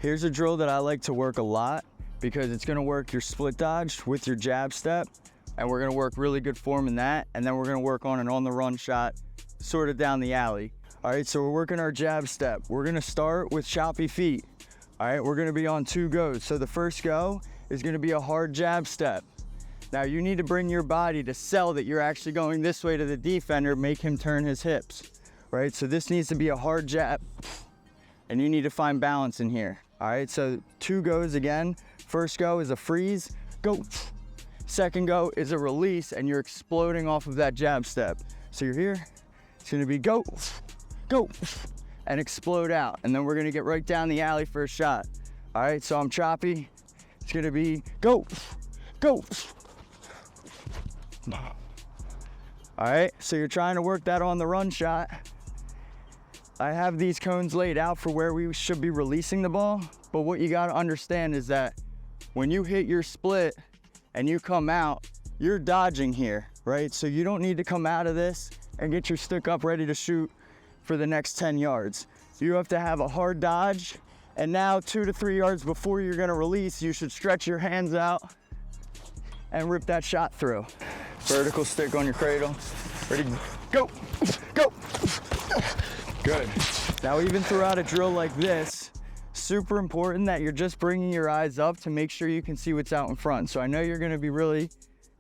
Here's a drill that I like to work a lot because it's gonna work your split dodge with your jab step, and we're gonna work really good form in that, and then we're gonna work on an on the run shot sort of down the alley. All right, so we're working our jab step. We're gonna start with choppy feet. All right, we're gonna be on 2 goes. So the first go is gonna be a hard jab step. Now you need to bring your body to sell that you're actually going this way to the defender, make him turn his hips, right? So this needs to be a hard jab, and you need to find balance in here. All right, so 2 goes again. First go is a freeze, go. Second go is a release, and you're exploding off of that jab step. So you're here, it's gonna be go, go, and explode out. And then we're gonna get right down the alley for a shot. All right, so I'm choppy. It's gonna be go, go. All right, so you're trying to work that on the run shot. I have these cones laid out for where we should be releasing the ball, but what you gotta understand is that when you hit your split and you come out, you're dodging here, right? So you don't need to come out of this and get your stick up ready to shoot for the next 10 yards. You have to have a hard dodge, and now 2 to 3 yards before you're gonna release, you should stretch your hands out and rip that shot through. Vertical stick on your cradle. Ready, go, go. Good. Now even throughout a drill like this, super important that you're just bringing your eyes up to make sure you can see what's out in front. So I know you're gonna be really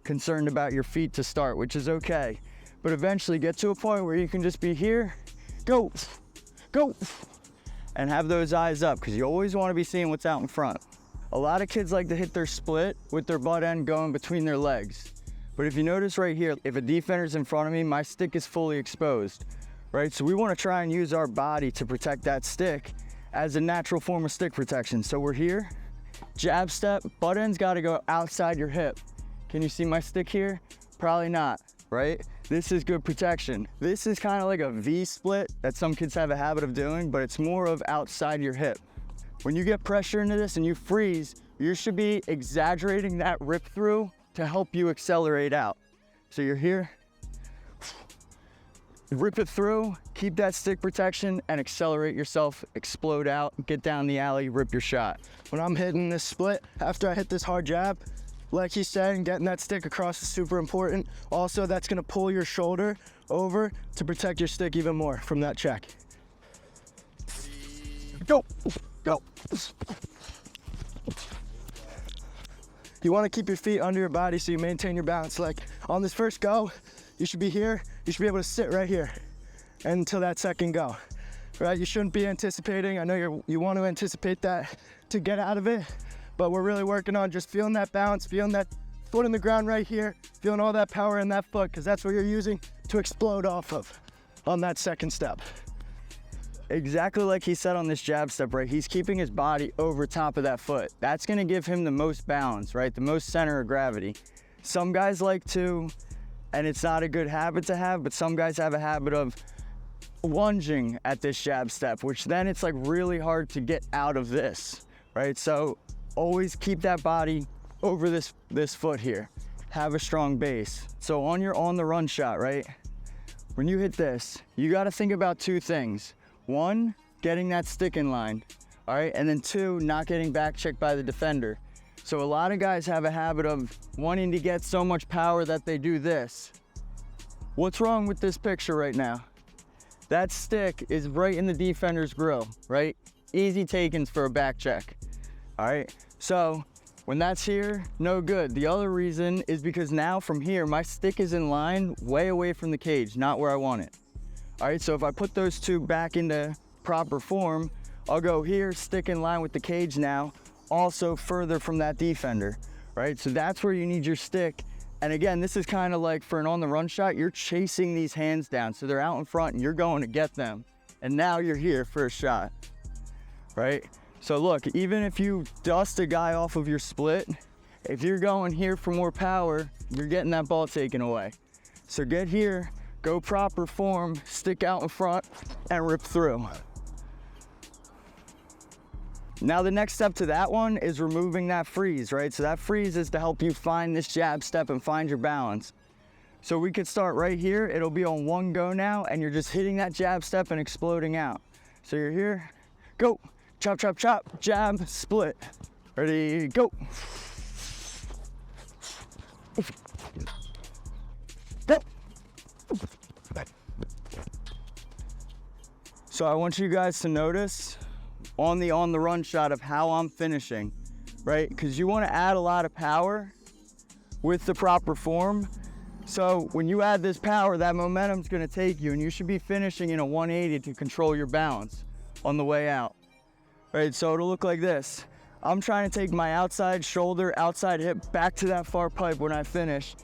concerned about your feet to start, which is okay. But eventually get to a point where you can just be here, go, go, and have those eyes up, because you always wanna be seeing what's out in front. A lot of kids like to hit their split with their butt end going between their legs. But if you notice right here, if a defender's in front of me, my stick is fully exposed, right? So we wanna try and use our body to protect that stick as a natural form of stick protection. So we're here, jab step, butt end's gotta go outside your hip. Can you see my stick here? Probably not, right? This is good protection. This is kind of like a V split that some kids have a habit of doing, but it's more of outside your hip. When you get pressure into this and you freeze, you should be exaggerating that rip through to help you accelerate out. So you're here, rip it through, keep that stick protection, and accelerate yourself, explode out, get down the alley, rip your shot. When I'm hitting this split, after I hit this hard jab, like he's saying, getting that stick across is super important. Also, that's gonna pull your shoulder over to protect your stick even more from that check. Go, go. You wanna keep your feet under your body so you maintain your balance. Like on this first go, you should be here, you should be able to sit right here until that second go, right? You shouldn't be anticipating. I know you want to anticipate that to get out of it, but we're really working on just feeling that balance, feeling that foot in the ground right here, feeling all that power in that foot, because that's what you're using to explode off of on that second step. Exactly like he said on this jab step, right? He's keeping his body over top of that foot. That's gonna give him the most balance, right? The most center of gravity. Some guys like to, and it's not a good habit to have, but some guys have a habit of lunging at this jab step, which then it's like really hard to get out of this, right? So always keep that body over this foot here. Have a strong base. So on your on the run shot, right? When you hit this, you gotta think about 2 things. 1, getting that stick in line, all right? And then 2, not getting back checked by the defender. So a lot of guys have a habit of wanting to get so much power that they do this. What's wrong with this picture right now? That stick is right in the defender's grill, right? Easy takings for a back check, all right? So when that's here, no good. The other reason is because now from here, my stick is in line way away from the cage, not where I want it. All right, so if I put those 2 back into proper form, I'll go here, stick in line with the cage now, also further from that defender, right? So that's where you need your stick. And again, this is kind of like for an on the run shot, you're chasing these hands down. So they're out in front and you're going to get them. And now you're here for a shot, right? So look, even if you dust a guy off of your split, if you're going here for more power, you're getting that ball taken away. So get here, go proper form, stick out in front, and rip through. Now the next step to that one is removing that freeze, right? So that freeze is to help you find this jab step and find your balance. So we could start right here. It'll be on 1 go now, and you're just hitting that jab step and exploding out. So you're here, go, chop, chop, chop, jab, split. Ready, go. Go. So I want you guys to notice on the run shot of how I'm finishing, right? Because you want to add a lot of power with the proper form. So when you add this power, that momentum's going to take you, and you should be finishing in a 180 to control your balance on the way out, right? So it'll look like this. I'm trying to take my outside shoulder, outside hip back to that far pipe when I finish.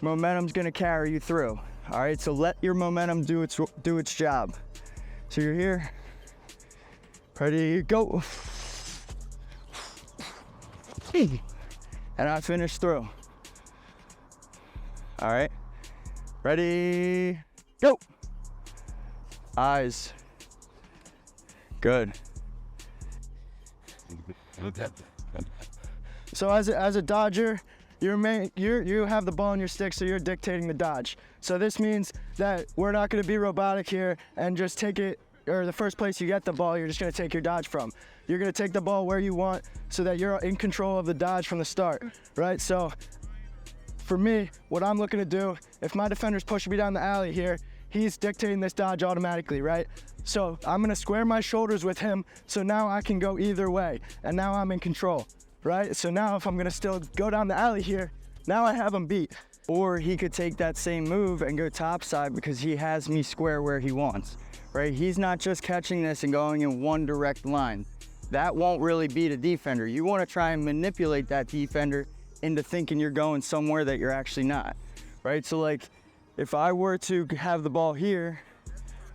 Momentum's going to carry you through. All right, so let your momentum do its job. So you're here, ready, go. And I finish through. All right, ready, go. Eyes, good. So as a dodger, you have the ball in your stick, so you're dictating the dodge. So this means that we're not going to be robotic here and just take it, or the first place you get the ball, you're just going to take your dodge from. You're going to take the ball where you want so that you're in control of the dodge from the start, right? So for me, what I'm looking to do, if my defender's pushing me down the alley here, he's dictating this dodge automatically, right? So I'm going to square my shoulders with him, so now I can go either way, and now I'm in control, right? So now if I'm going to still go down the alley here, now I have him beat. Or he could take that same move and go topside because he has me square where he wants, right? He's not just catching this and going in one direct line. That won't really beat a defender. You want to try and manipulate that defender into thinking you're going somewhere that you're actually not, right? So like, if I were to have the ball here,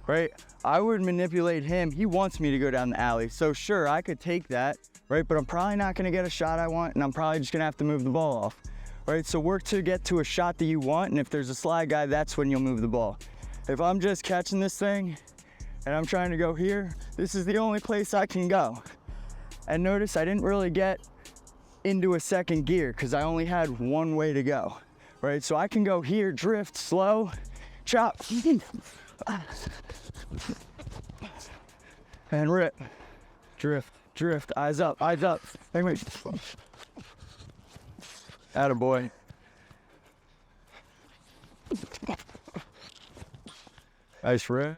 right, I would manipulate him. He wants me to go down the alley. So sure, I could take that, right? But I'm probably not going to get a shot I want, and I'm probably just going to have to move the ball off. Right, so work to get to a shot that you want, and if there's a slide guy, that's when you'll move the ball. If I'm just catching this thing and I'm trying to go here, this is the only place I can go. And notice I didn't really get into a second gear because I only had one way to go, right? So I can go here, drift, slow, chop, and rip, drift, drift, eyes up, hang wait. Attaboy. Nice rip.